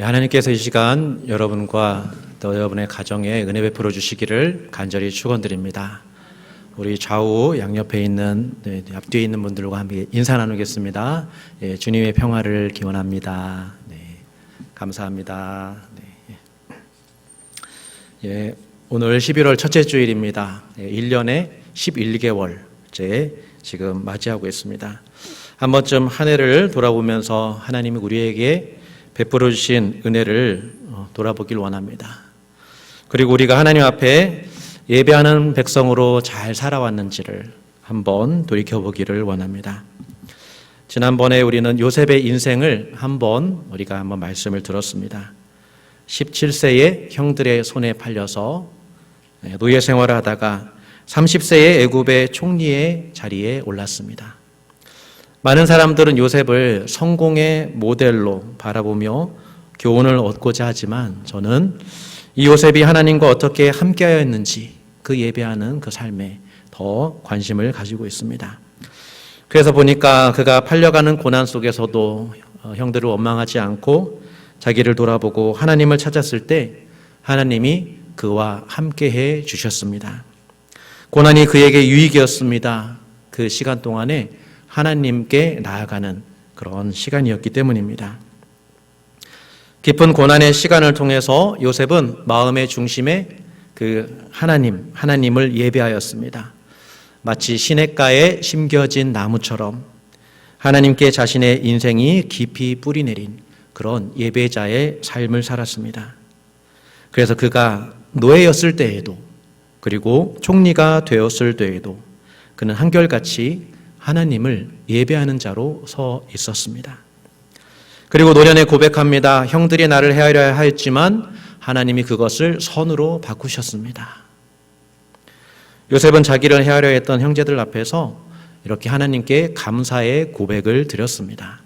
하나님께서 이 시간 여러분과 또 여러분의 가정에 은혜 베풀어 주시기를 간절히 축원드립니다. 우리 좌우 양옆에 있는 앞뒤에 있는 분들과 함께 인사 나누겠습니다. 주님의 평화를 기원합니다. 감사합니다. 오늘 11월 첫째 주일입니다. 1년에 11개월째 지금 맞이하고 있습니다. 한 번쯤 한 해를 돌아보면서 하나님이 우리에게 베풀어 주신 은혜를 돌아보길 원합니다. 그리고 우리가 하나님 앞에 예배하는 백성으로 잘 살아왔는지를 한번 돌이켜보기를 원합니다. 지난번에 우리는 요셉의 인생을 우리가 한번 말씀을 들었습니다. 17세에 형들의 손에 팔려서 노예 생활을 하다가 30세에 애굽의 총리의 자리에 올랐습니다. 많은 사람들은 요셉을 성공의 모델로 바라보며 교훈을 얻고자 하지만 저는 이 요셉이 하나님과 어떻게 함께하였는지 그 예배하는 그 삶에 더 관심을 가지고 있습니다. 그래서 보니까 그가 팔려가는 고난 속에서도 형들을 원망하지 않고 자기를 돌아보고 하나님을 찾았을 때 하나님이 그와 함께해 주셨습니다. 고난이 그에게 유익이었습니다. 그 시간 동안에 하나님께 나아가는 그런 시간이었기 때문입니다. 깊은 고난의 시간을 통해서 요셉은 마음의 중심에 그 하나님을 예배하였습니다. 마치 시냇가에 심겨진 나무처럼 하나님께 자신의 인생이 깊이 뿌리내린 그런 예배자의 삶을 살았습니다. 그래서 그가 노예였을 때에도 그리고 총리가 되었을 때에도 그는 한결같이 하나님을 예배하는 자로 서 있었습니다. 그리고 노련에 고백합니다. 형들이 나를 해하려 하였지만 하나님이 그것을 선으로 바꾸셨습니다. 요셉은 자기를 해하려 했던 형제들 앞에서 이렇게 하나님께 감사의 고백을 드렸습니다.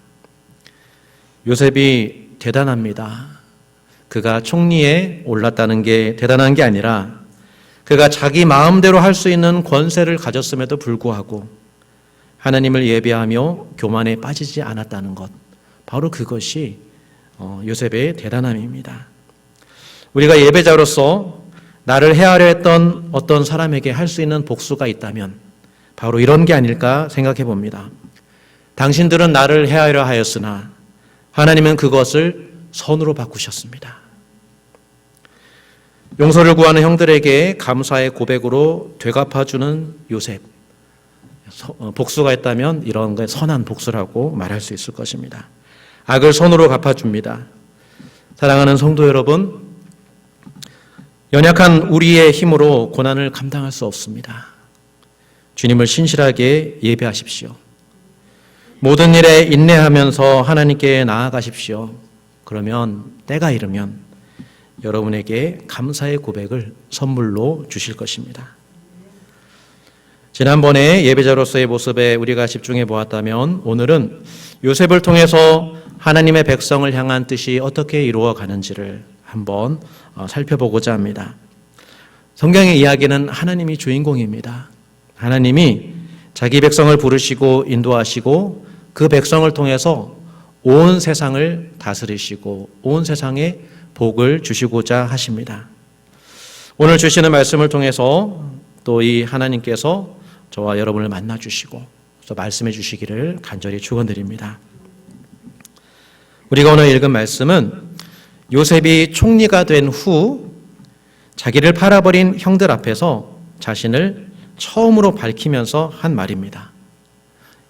요셉이 대단합니다. 그가 총리에 올랐다는 게 대단한 게 아니라 그가 자기 마음대로 할 수 있는 권세를 가졌음에도 불구하고 하나님을 예배하며 교만에 빠지지 않았다는 것, 바로 그것이 요셉의 대단함입니다. 우리가 예배자로서 나를 해하려 했던 어떤 사람에게 할 수 있는 복수가 있다면 바로 이런 게 아닐까 생각해 봅니다. 당신들은 나를 해하려 하였으나 하나님은 그것을 선으로 바꾸셨습니다. 용서를 구하는 형들에게 감사의 고백으로 되갚아주는 요셉. 복수가 있다면 이런 게 선한 복수라고 말할 수 있을 것입니다. 악을 선으로 갚아줍니다. 사랑하는 성도 여러분, 연약한 우리의 힘으로 고난을 감당할 수 없습니다. 주님을 신실하게 예배하십시오. 모든 일에 인내하면서 하나님께 나아가십시오. 그러면 때가 이르면 여러분에게 감사의 고백을 선물로 주실 것입니다. 지난번에 예배자로서의 모습에 우리가 집중해 보았다면 오늘은 요셉을 통해서 하나님의 백성을 향한 뜻이 어떻게 이루어가는지를 한번 살펴보고자 합니다. 성경의 이야기는 하나님이 주인공입니다. 하나님이 자기 백성을 부르시고 인도하시고 그 백성을 통해서 온 세상을 다스리시고 온 세상에 복을 주시고자 하십니다. 오늘 주시는 말씀을 통해서 또 이 하나님께서 저와 여러분을 만나 주시고 또 말씀해 주시기를 간절히 축원드립니다. 우리가 오늘 읽은 말씀은 요셉이 총리가 된 후 자기를 팔아버린 형들 앞에서 자신을 처음으로 밝히면서 한 말입니다.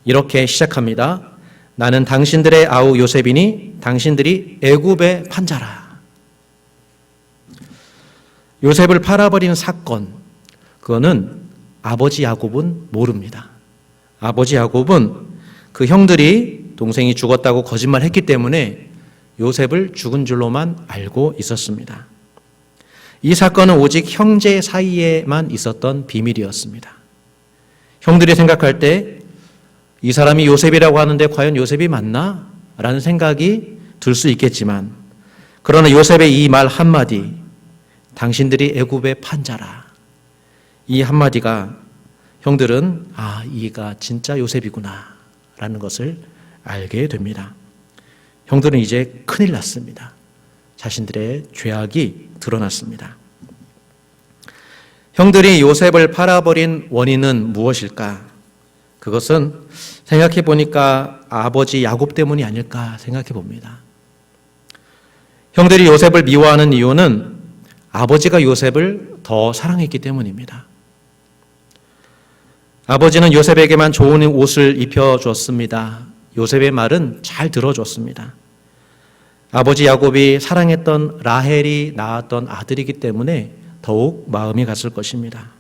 이렇게 시작합니다. 나는 당신들의 아우 요셉이니 당신들이 애굽의 판자라. 요셉을 팔아버린 사건, 그거는 아버지 야곱은 모릅니다. 아버지 야곱은 그 형들이 동생이 죽었다고 거짓말했기 때문에 요셉을 죽은 줄로만 알고 있었습니다. 이 사건은 오직 형제 사이에만 있었던 비밀이었습니다. 형들이 생각할 때 이 사람이 요셉이라고 하는데 과연 요셉이 맞나? 라는 생각이 들 수 있겠지만 그러나 요셉의 이 말 한마디, 당신들이 애굽의 판자라, 이 한마디가 형들은 이가 진짜 요셉이구나 라는 것을 알게 됩니다. 형들은 이제 큰일 났습니다. 자신들의 죄악이 드러났습니다. 형들이 요셉을 팔아버린 원인은 무엇일까? 그것은 생각해 보니까 아버지 야곱 때문이 아닐까 생각해 봅니다. 형들이 요셉을 미워하는 이유는 아버지가 요셉을 더 사랑했기 때문입니다. 아버지는 요셉에게만 좋은 옷을 입혀줬습니다. 요셉의 말은 잘 들어줬습니다. 아버지 야곱이 사랑했던 라헬이 낳았던 아들이기 때문에 더욱 마음이 갔을 것입니다.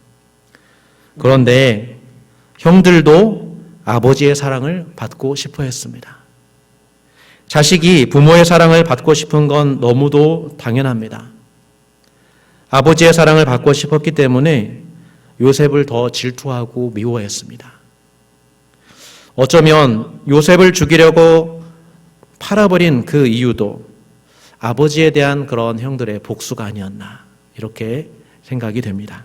그런데 형들도 아버지의 사랑을 받고 싶어 했습니다. 자식이 부모의 사랑을 받고 싶은 건 너무도 당연합니다. 아버지의 사랑을 받고 싶었기 때문에 요셉을 더 질투하고 미워했습니다. 어쩌면 요셉을 죽이려고 팔아버린 그 이유도 아버지에 대한 그런 형들의 복수가 아니었나 이렇게 생각이 됩니다.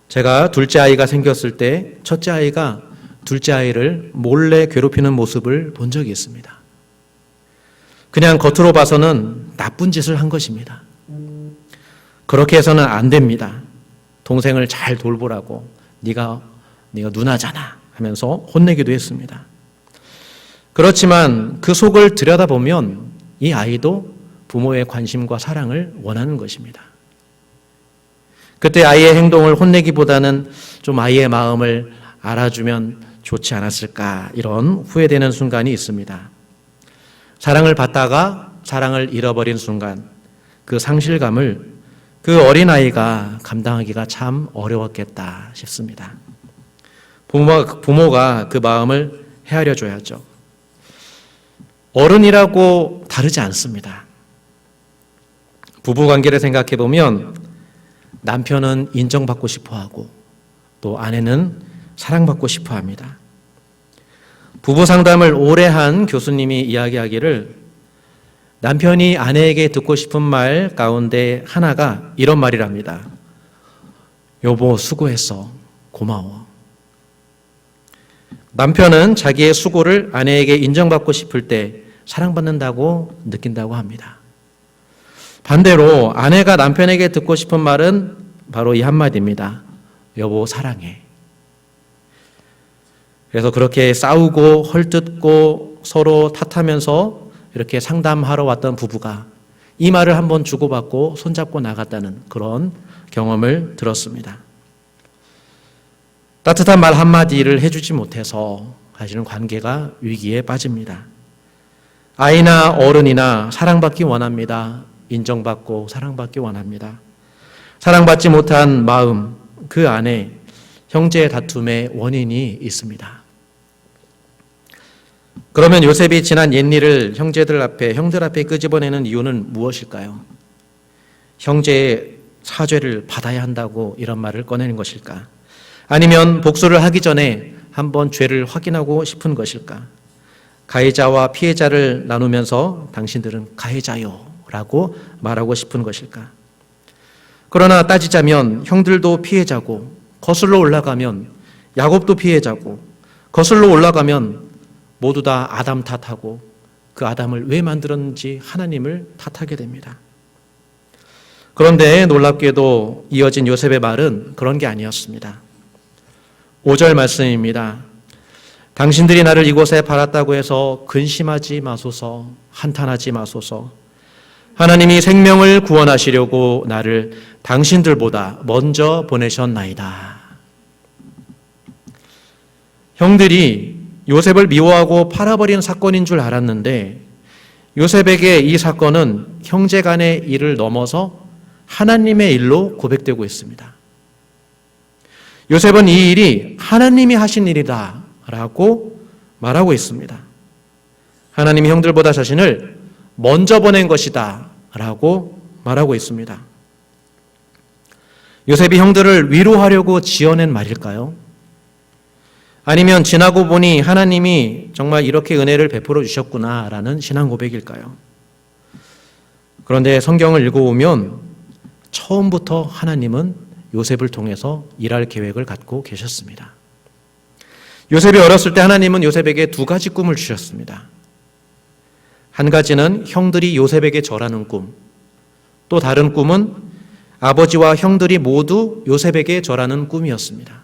제가 둘째 아이가 생겼을 때 첫째 아이가 둘째 아이를 몰래 괴롭히는 모습을 본 적이 있습니다. 그냥 겉으로 봐서는 나쁜 짓을 한 것입니다. 그렇게 해서는 안 됩니다. 동생을 잘 돌보라고 네가 누나잖아 하면서 혼내기도 했습니다. 그렇지만 그 속을 들여다보면 이 아이도 부모의 관심과 사랑을 원하는 것입니다. 그때 아이의 행동을 혼내기보다는 좀 아이의 마음을 알아주면 좋지 않았을까 이런 후회되는 순간이 있습니다. 사랑을 받다가 사랑을 잃어버린 순간 그 상실감을 그 어린아이가 감당하기가 참 어려웠겠다 싶습니다. 부모가 그 마음을 헤아려 줘야죠. 어른이라고 다르지 않습니다. 부부관계를 생각해 보면 남편은 인정받고 싶어하고 또 아내는 사랑받고 싶어합니다. 부부 상담을 오래 한 교수님이 이야기하기를 남편이 아내에게 듣고 싶은 말 가운데 하나가 이런 말이랍니다. 여보 수고했어. 고마워. 남편은 자기의 수고를 아내에게 인정받고 싶을 때 사랑받는다고 느낀다고 합니다. 반대로 아내가 남편에게 듣고 싶은 말은 바로 이 한마디입니다. 여보 사랑해. 그래서 그렇게 싸우고 헐뜯고 서로 탓하면서 이렇게 상담하러 왔던 부부가 이 말을 한번 주고받고 손잡고 나갔다는 그런 경험을 들었습니다. 따뜻한 말 한마디를 해주지 못해서 사실은 관계가 위기에 빠집니다. 아이나 어른이나 사랑받기 원합니다. 인정받고 사랑받기 원합니다. 사랑받지 못한 마음, 그 안에 형제의 다툼의 원인이 있습니다. 그러면 요셉이 지난 옛일을 형들 앞에 끄집어내는 이유는 무엇일까요? 형제의 사죄를 받아야 한다고 이런 말을 꺼내는 것일까? 아니면 복수를 하기 전에 한번 죄를 확인하고 싶은 것일까? 가해자와 피해자를 나누면서 당신들은 가해자요 라고 말하고 싶은 것일까? 그러나 따지자면 형들도 피해자고 거슬러 올라가면 야곱도 피해자고 거슬러 올라가면 모두 다 아담 탓하고 그 아담을 왜 만들었는지 하나님을 탓하게 됩니다. 그런데 놀랍게도 이어진 요셉의 말은 그런 게 아니었습니다. 5절 말씀입니다. 당신들이 나를 이곳에 팔았다고 해서 근심하지 마소서, 한탄하지 마소서. 하나님이 생명을 구원하시려고 나를 당신들보다 먼저 보내셨나이다. 형들이 요셉을 미워하고 팔아버린 사건인 줄 알았는데 요셉에게 이 사건은 형제 간의 일을 넘어서 하나님의 일로 고백되고 있습니다. 요셉은 이 일이 하나님이 하신 일이다 라고 말하고 있습니다. 하나님이 형들보다 자신을 먼저 보낸 것이다 라고 말하고 있습니다. 요셉이 형들을 위로하려고 지어낸 말일까요? 아니면 지나고 보니 하나님이 정말 이렇게 은혜를 베풀어 주셨구나라는 신앙 고백일까요? 그런데 성경을 읽어보면 처음부터 하나님은 요셉을 통해서 일할 계획을 갖고 계셨습니다. 요셉이 어렸을 때 하나님은 요셉에게 두 가지 꿈을 주셨습니다. 한 가지는 형들이 요셉에게 절하는 꿈, 또 다른 꿈은 아버지와 형들이 모두 요셉에게 절하는 꿈이었습니다.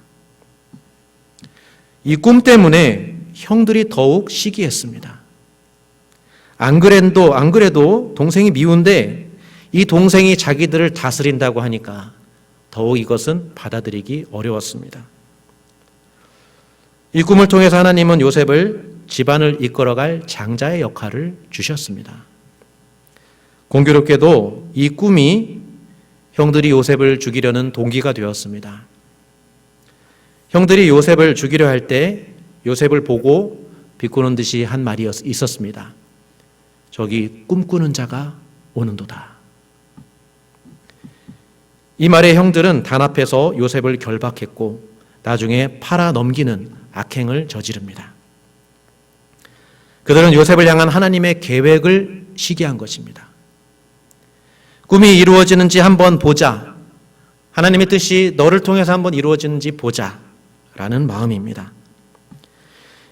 이 꿈 때문에 형들이 더욱 시기했습니다. 안 그래도 동생이 미운데 이 동생이 자기들을 다스린다고 하니까 더욱 이것은 받아들이기 어려웠습니다. 이 꿈을 통해서 하나님은 요셉을 집안을 이끌어갈 장자의 역할을 주셨습니다. 공교롭게도 이 꿈이 형들이 요셉을 죽이려는 동기가 되었습니다. 형들이 요셉을 죽이려 할 때 요셉을 보고 비꼬는 듯이 한 말이 있었습니다. 저기 꿈꾸는 자가 오는도다. 이 말에 형들은 단합해서 요셉을 결박했고 나중에 팔아 넘기는 악행을 저지릅니다. 그들은 요셉을 향한 하나님의 계획을 시기한 것입니다. 꿈이 이루어지는지 한번 보자. 하나님의 뜻이 너를 통해서 한번 이루어지는지 보자. 라는 마음입니다.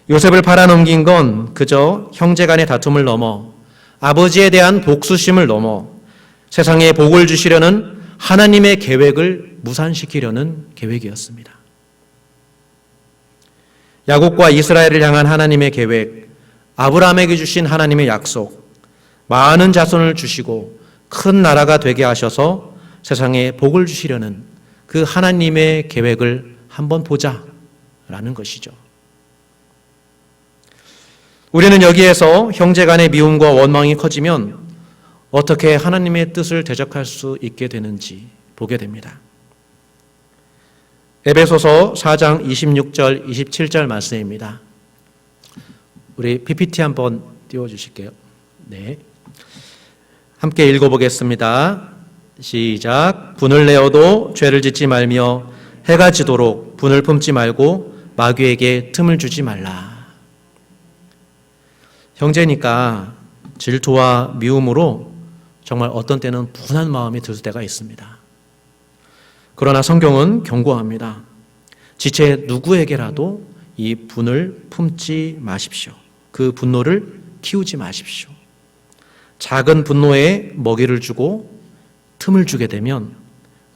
요셉을 팔아넘긴 건 그저 형제 간의 다툼을 넘어 아버지에 대한 복수심을 넘어 세상에 복을 주시려는 하나님의 계획을 무산시키려는 계획이었습니다. 야곱과 이스라엘을 향한 하나님의 계획, 아브라함에게 주신 하나님의 약속, 많은 자손을 주시고 큰 나라가 되게 하셔서 세상에 복을 주시려는 그 하나님의 계획을 한번 보자라는 것이죠. 우리는 여기에서 형제 간의 미움과 원망이 커지면 어떻게 하나님의 뜻을 대적할 수 있게 되는지 보게 됩니다. 에베소서 4장 26절, 27절 말씀입니다. 우리 PPT 한번 띄워주실게요. 네, 함께 읽어보겠습니다. 시작. 분을 내어도 죄를 짓지 말며 해가 지도록 분을 품지 말고 마귀에게 틈을 주지 말라. 형제니까 질투와 미움으로 정말 어떤 때는 분한 마음이 들 때가 있습니다. 그러나 성경은 경고합니다. 지체 누구에게라도 이 분을 품지 마십시오. 그 분노를 키우지 마십시오. 작은 분노에 먹이를 주고 틈을 주게 되면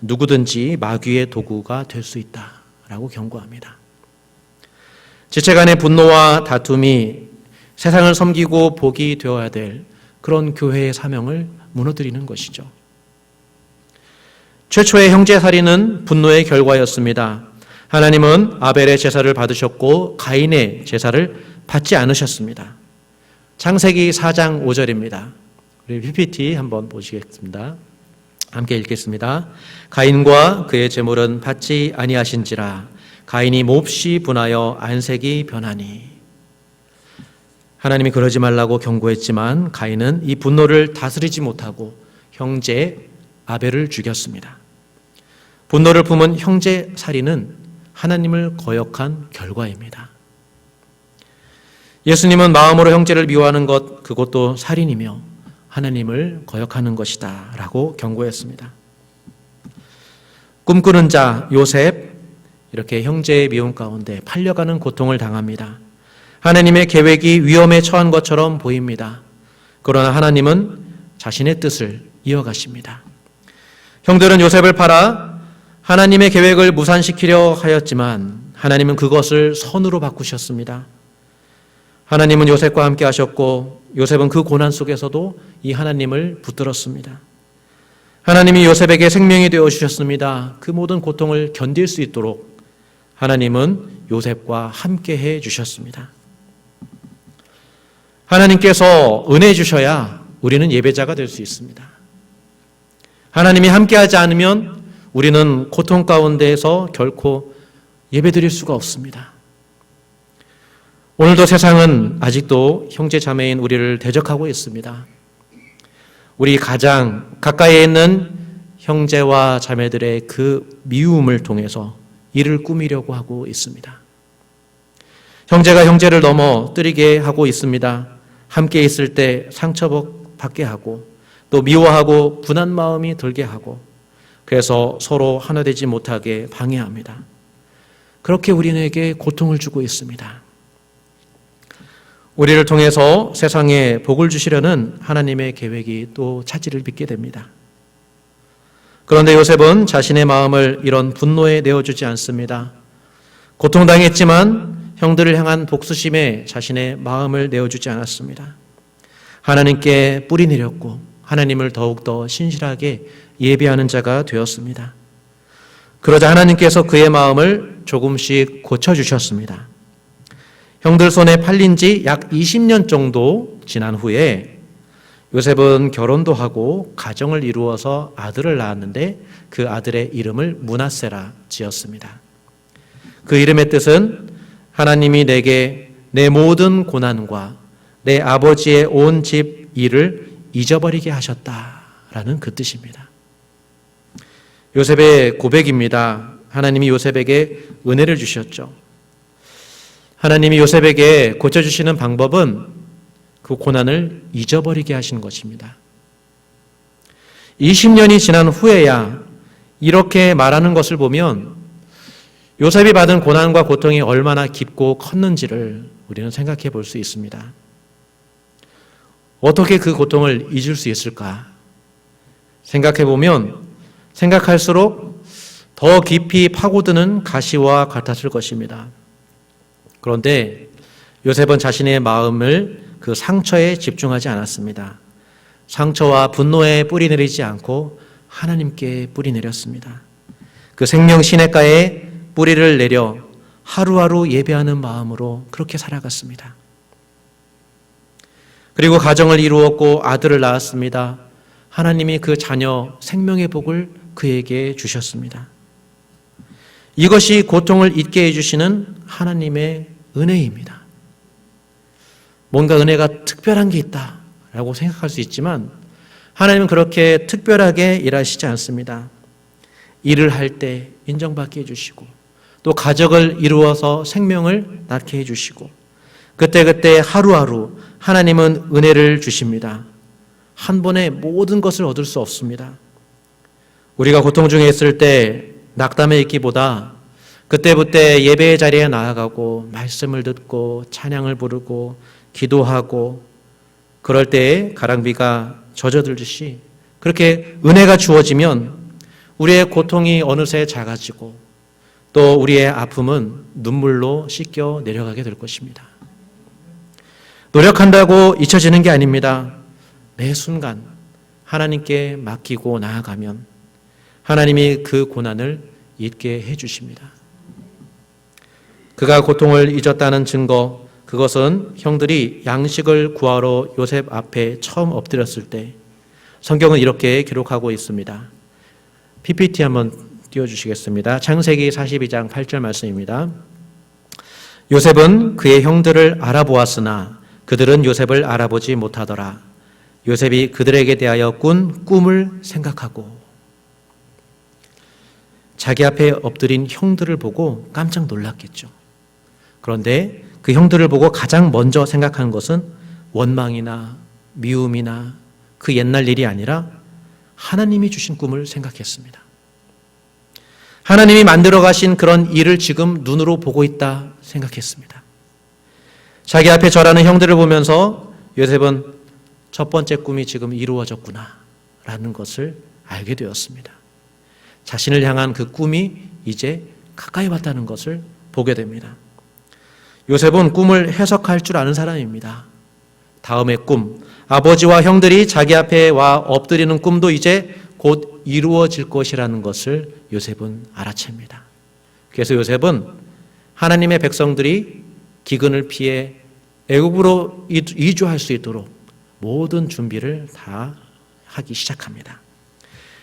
누구든지 마귀의 도구가 될 수 있다라고 경고합니다. 지체 간의 분노와 다툼이 세상을 섬기고 복이 되어야 될 그런 교회의 사명을 무너뜨리는 것이죠. 최초의 형제살인은 분노의 결과였습니다. 하나님은 아벨의 제사를 받으셨고 가인의 제사를 받지 않으셨습니다. 창세기 4장 5절입니다. 우리 PPT 한번 보시겠습니다. 함께 읽겠습니다. 가인과 그의 제물은 받지 아니하신지라 가인이 몹시 분하여 안색이 변하니. 하나님이 그러지 말라고 경고했지만 가인은 이 분노를 다스리지 못하고 형제 아벨을 죽였습니다. 분노를 품은 형제 살인은 하나님을 거역한 결과입니다. 예수님은 마음으로 형제를 미워하는 것, 그것도 살인이며 하나님을 거역하는 것이다 라고 경고했습니다. 꿈꾸는 자 요셉, 이렇게 형제의 미움 가운데 팔려가는 고통을 당합니다. 하나님의 계획이 위험에 처한 것처럼 보입니다. 그러나 하나님은 자신의 뜻을 이어가십니다. 형들은 요셉을 팔아 하나님의 계획을 무산시키려 하였지만 하나님은 그것을 선으로 바꾸셨습니다. 하나님은 요셉과 함께 하셨고 요셉은 그 고난 속에서도 이 하나님을 붙들었습니다. 하나님이 요셉에게 생명이 되어 주셨습니다. 그 모든 고통을 견딜 수 있도록 하나님은 요셉과 함께 해 주셨습니다. 하나님께서 은혜 주셔야 우리는 예배자가 될 수 있습니다. 하나님이 함께하지 않으면 우리는 고통 가운데에서 결코 예배드릴 수가 없습니다. 오늘도 세상은 아직도 형제 자매인 우리를 대적하고 있습니다. 우리 가장 가까이에 있는 형제와 자매들의 그 미움을 통해서 이를 꾸미려고 하고 있습니다. 형제가 형제를 넘어뜨리게 하고 있습니다. 함께 있을 때 상처받게 하고 또 미워하고 분한 마음이 들게 하고 그래서 서로 하나 되지 못하게 방해합니다. 그렇게 우리에게 고통을 주고 있습니다. 우리를 통해서 세상에 복을 주시려는 하나님의 계획이 또 차질을 빚게 됩니다. 그런데 요셉은 자신의 마음을 이런 분노에 내어주지 않습니다. 고통당했지만 형들을 향한 복수심에 자신의 마음을 내어주지 않았습니다. 하나님께 뿌리 내렸고 하나님을 더욱더 신실하게 예배하는 자가 되었습니다. 그러자 하나님께서 그의 마음을 조금씩 고쳐주셨습니다. 형들 손에 팔린 지 약 20년 정도 지난 후에 요셉은 결혼도 하고 가정을 이루어서 아들을 낳았는데 그 아들의 이름을 므낫세라 지었습니다. 그 이름의 뜻은 하나님이 내게 내 모든 고난과 내 아버지의 온 집 일을 잊어버리게 하셨다라는 그 뜻입니다. 요셉의 고백입니다. 하나님이 요셉에게 은혜를 주셨죠. 하나님이 요셉에게 고쳐주시는 방법은 그 고난을 잊어버리게 하시는 것입니다. 20년이 지난 후에야 이렇게 말하는 것을 보면 요셉이 받은 고난과 고통이 얼마나 깊고 컸는지를 우리는 생각해 볼 수 있습니다. 어떻게 그 고통을 잊을 수 있을까? 생각해 보면 생각할수록 더 깊이 파고드는 가시와 같았을 것입니다. 그런데 요셉은 자신의 마음을 그 상처에 집중하지 않았습니다. 상처와 분노에 뿌리 내리지 않고 하나님께 뿌리 내렸습니다. 그 생명 시냇가에 뿌리를 내려 하루하루 예배하는 마음으로 그렇게 살아갔습니다. 그리고 가정을 이루었고 아들을 낳았습니다. 하나님이 그 자녀 생명의 복을 그에게 주셨습니다. 이것이 고통을 잊게 해주시는 하나님의 은혜입니다. 뭔가 은혜가 특별한 게 있다라고 생각할 수 있지만 하나님은 그렇게 특별하게 일하시지 않습니다. 일을 할 때 인정받게 해주시고 또 가족을 이루어서 생명을 낳게 해주시고 그때그때 하루하루 하나님은 은혜를 주십니다. 한 번에 모든 것을 얻을 수 없습니다. 우리가 고통 중에 있을 때 낙담해 있기보다 그때그때 예배의 자리에 나아가고 말씀을 듣고 찬양을 부르고 기도하고 그럴 때에 가랑비가 젖어들듯이 그렇게 은혜가 주어지면 우리의 고통이 어느새 작아지고 또 우리의 아픔은 눈물로 씻겨 내려가게 될 것입니다. 노력한다고 잊혀지는 게 아닙니다. 매 순간 하나님께 맡기고 나아가면 하나님이 그 고난을 잊게 해주십니다. 그가 고통을 잊었다는 증거, 그것은 형들이 양식을 구하러 요셉 앞에 처음 엎드렸을 때 성경은 이렇게 기록하고 있습니다. PPT 한번 띄워주시겠습니다. 창세기 42장 8절 말씀입니다. 요셉은 그의 형들을 알아보았으나 그들은 요셉을 알아보지 못하더라. 요셉이 그들에게 대하여 꾼 꿈을 생각하고 자기 앞에 엎드린 형들을 보고 깜짝 놀랐겠죠. 그런데 그 형들을 보고 가장 먼저 생각한 것은 원망이나 미움이나 그 옛날 일이 아니라 하나님이 주신 꿈을 생각했습니다. 하나님이 만들어 가신 그런 일을 지금 눈으로 보고 있다 생각했습니다. 자기 앞에 절하는 형들을 보면서 요셉은 첫 번째 꿈이 지금 이루어졌구나 라는 것을 알게 되었습니다. 자신을 향한 그 꿈이 이제 가까이 왔다는 것을 보게 됩니다. 요셉은 꿈을 해석할 줄 아는 사람입니다. 다음의 꿈, 아버지와 형들이 자기 앞에 와 엎드리는 꿈도 이제 곧 이루어질 것이라는 것을 요셉은 알아챕니다. 그래서 요셉은 하나님의 백성들이 기근을 피해 애굽으로 이주할 수 있도록 모든 준비를 다 하기 시작합니다.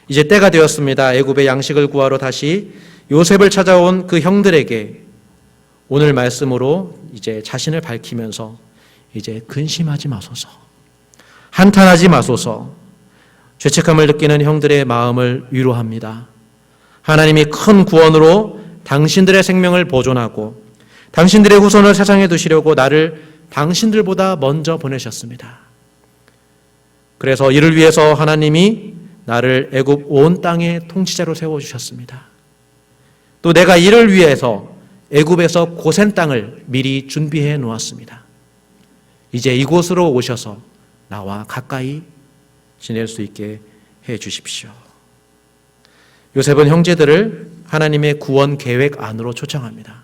이제 때가 되었습니다. 애굽의 양식을 구하러 다시 요셉을 찾아온 그 형들에게 오늘 말씀으로 이제 자신을 밝히면서 이제 근심하지 마소서, 한탄하지 마소서, 죄책감을 느끼는 형들의 마음을 위로합니다. 하나님이 큰 구원으로 당신들의 생명을 보존하고 당신들의 후손을 세상에 두시려고 나를 당신들보다 먼저 보내셨습니다. 그래서 이를 위해서 하나님이 나를 애굽 온 땅의 통치자로 세워주셨습니다. 또 내가 이를 위해서 애굽에서 고센 땅을 미리 준비해 놓았습니다. 이제 이곳으로 오셔서 나와 가까이 지낼 수 있게 해 주십시오. 요셉은 형제들을 하나님의 구원 계획 안으로 초청합니다.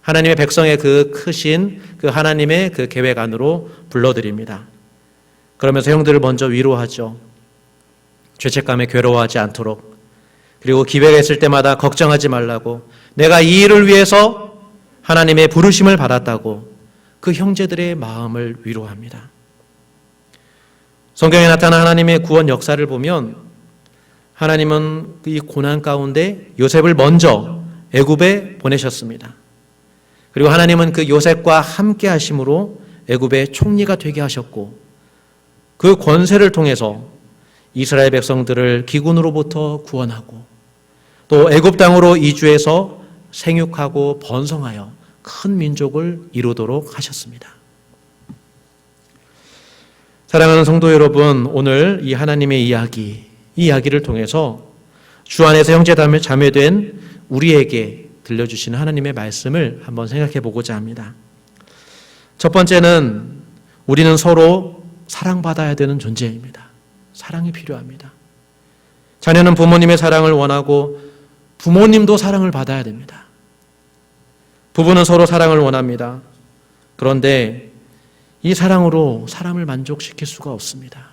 하나님의 백성의 그 크신 그 하나님의 그 계획 안으로 불러드립니다. 그러면서 형들을 먼저 위로하죠. 죄책감에 괴로워하지 않도록, 그리고 기회가 있을 때마다 걱정하지 말라고, 내가 이 일을 위해서 하나님의 부르심을 받았다고 그 형제들의 마음을 위로합니다. 성경에 나타난 하나님의 구원 역사를 보면 하나님은 이 고난 가운데 요셉을 먼저 애굽에 보내셨습니다. 그리고 하나님은 그 요셉과 함께 하심으로 애굽의 총리가 되게 하셨고, 그 권세를 통해서 이스라엘 백성들을 기근으로부터 구원하고 또 애굽 땅으로 이주해서 생육하고 번성하여 큰 민족을 이루도록 하셨습니다. 사랑하는 성도 여러분, 오늘 이 하나님의 이 이야기를 통해서 주 안에서 형제 자매된 우리에게 들려주시는 하나님의 말씀을 한번 생각해 보고자 합니다. 첫 번째는 우리는 서로 사랑받아야 되는 존재입니다. 사랑이 필요합니다. 자녀는 부모님의 사랑을 원하고 부모님도 사랑을 받아야 됩니다. 부부는 서로 사랑을 원합니다. 그런데 이 사랑으로 사람을 만족시킬 수가 없습니다.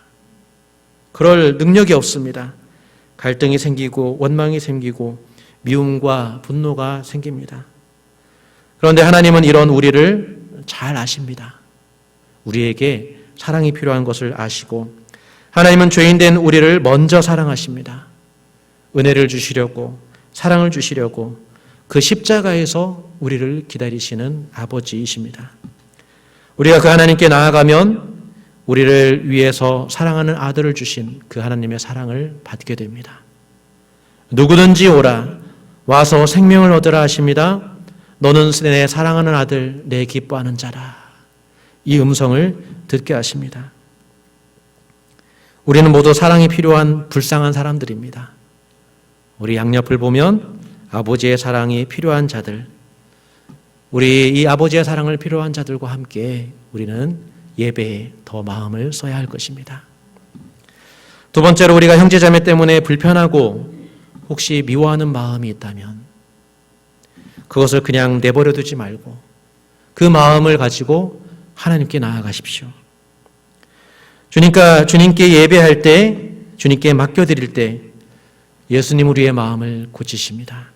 그럴 능력이 없습니다. 갈등이 생기고 원망이 생기고 미움과 분노가 생깁니다. 그런데 하나님은 이런 우리를 잘 아십니다. 우리에게 사랑이 필요한 것을 아시고 하나님은 죄인된 우리를 먼저 사랑하십니다. 은혜를 주시려고, 사랑을 주시려고 그 십자가에서 우리를 기다리시는 아버지이십니다. 우리가 그 하나님께 나아가면 우리를 위해서 사랑하는 아들을 주신 그 하나님의 사랑을 받게 됩니다. 누구든지 오라, 와서 생명을 얻으라 하십니다. 너는 내 사랑하는 아들, 내 기뻐하는 자라. 이 음성을 듣게 하십니다. 우리는 모두 사랑이 필요한 불쌍한 사람들입니다. 우리 양옆을 보면 아버지의 사랑이 필요한 자들, 우리 이 아버지의 사랑을 필요한 자들과 함께 우리는 예배에 더 마음을 써야 할 것입니다. 두 번째로, 우리가 형제자매 때문에 불편하고 혹시 미워하는 마음이 있다면 그것을 그냥 내버려 두지 말고 그 마음을 가지고 하나님께 나아가십시오. 주님께 예배할 때, 주님께 맡겨드릴 때 예수님 우리의 마음을 고치십니다.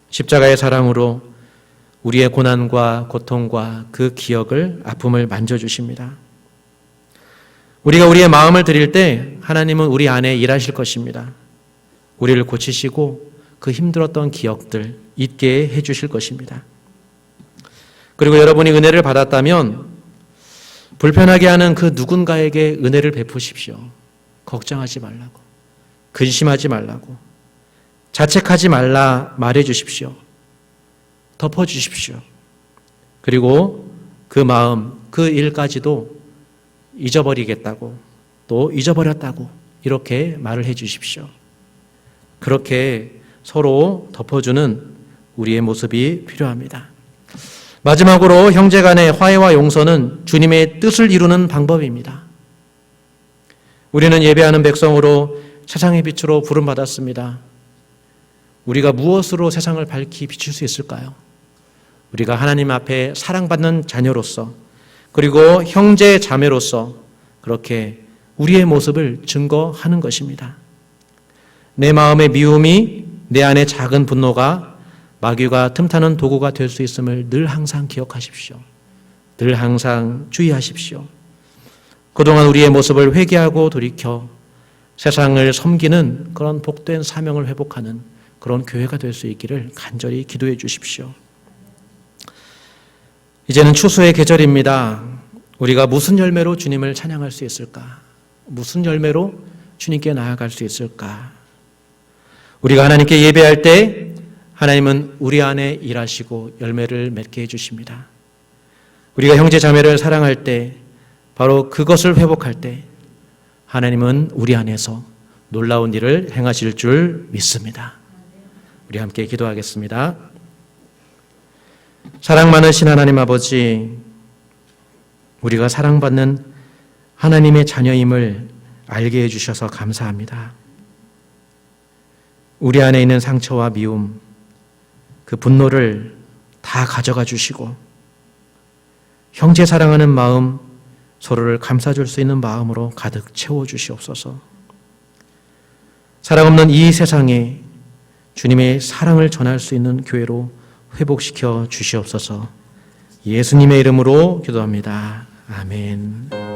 십자가의 사랑으로 우리의 고난과 고통과 그 기억을, 아픔을 만져주십니다. 우리가 우리의 마음을 드릴 때 하나님은 우리 안에 일하실 것입니다. 우리를 고치시고 그 힘들었던 기억들 잊게 해주실 것입니다. 그리고 여러분이 은혜를 받았다면 불편하게 하는 그 누군가에게 은혜를 베푸십시오. 걱정하지 말라고, 근심하지 말라고, 자책하지 말라 말해 주십시오. 덮어주십시오. 그리고 그 마음, 그 일까지도 잊어버리겠다고, 또 잊어버렸다고 이렇게 말을 해 주십시오. 그렇게 서로 덮어주는 우리의 모습이 필요합니다. 마지막으로 형제 간의 화해와 용서는 주님의 뜻을 이루는 방법입니다. 우리는 예배하는 백성으로 세상의 빛으로 부름받았습니다. 우리가 무엇으로 세상을 밝히 비출 수 있을까요? 우리가 하나님 앞에 사랑받는 자녀로서, 그리고 형제 자매로서 그렇게 우리의 모습을 증거하는 것입니다. 내 마음의 미움이, 내 안의 작은 분노가 마귀가 틈타는 도구가 될 수 있음을 늘 항상 기억하십시오. 늘 항상 주의하십시오. 그동안 우리의 모습을 회개하고 돌이켜 세상을 섬기는 그런 복된 사명을 회복하는 그런 교회가 될 수 있기를 간절히 기도해 주십시오. 이제는 추수의 계절입니다. 우리가 무슨 열매로 주님을 찬양할 수 있을까? 무슨 열매로 주님께 나아갈 수 있을까? 우리가 하나님께 예배할 때 하나님은 우리 안에 일하시고 열매를 맺게 해주십니다. 우리가 형제 자매를 사랑할 때, 바로 그것을 회복할 때 하나님은 우리 안에서 놀라운 일을 행하실 줄 믿습니다. 우리 함께 기도하겠습니다. 사랑 많으신 하나님 아버지, 우리가 사랑받는 하나님의 자녀임을 알게 해주셔서 감사합니다. 우리 안에 있는 상처와 미움, 그 분노를 다 가져가 주시고 형제 사랑하는 마음, 서로를 감싸줄 수 있는 마음으로 가득 채워주시옵소서. 사랑 없는 이 세상에 주님의 사랑을 전할 수 있는 교회로 회복시켜 주시옵소서. 예수님의 이름으로 기도합니다. 아멘.